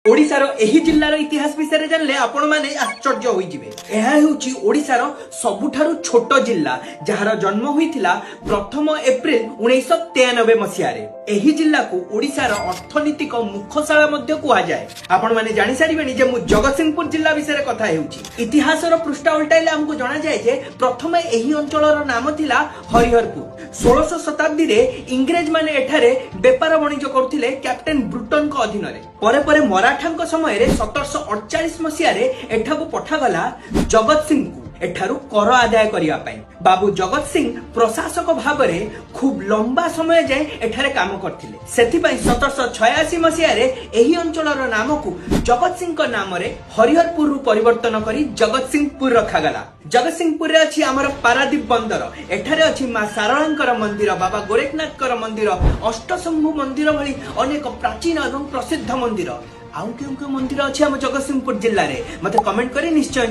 ओडिशार एही जिल्लार इतिहास विषय जानले आपण माने आश्चर्य होई जिवे। एहा हेउची ओडिशार सबुठारु छोट जिल्ला जहार जन्म होइथिला 1 एप्रिल 1993 मसिया रे। एही जिल्ला को ओडिशार अर्थनीतिक मुख्यशाला मध्य कुआ जाय। आपण माने जानि सारिबेनी जे मु जगतसिंहपुर जिल्ला विषय कथा हेउची। इतिहासर पृष्ठा उल्टाइले हमकु जणा जाय जे प्रथमे एही अंचलर नाम थिला हरिहरपुर। 16 शताब्दी रे इंग्रेज माने एठारे व्यापार वाणिज्य करथिले कैप्टेन ब्रुटन को अधीन रे। परे परे मराठांक समय रे 1748 मसिया रे एठाकु पठागला जगत सिंह को एठारु कर आदाय करिया पाई। बाबू जगत सिंह प्रशासक भाबरे खूब लंबा समय जाए एठारे काम करथिले। सेथि पई 1786 मसिया रे एही अंचलर नाम को जगत सिंह को नाम रे हरिहरपुर रु परिवर्तन करी जगत सिंहपुर रखा गला। जगत सिंहपुर रे अछि हमर पारादीप बंदर। एठारे अछि मा सारळांकर मंदिर, बाबा गोरखनाथकर मंदिर, अष्टशंभु मंदिर भली अनेक प्राचीन एवं प्रसिद्ध मंदिर। आउ केउ केउ मंदिर अछि हम जगतसिंहपुर जिल्ला रे मते कमेंट करी निश्चय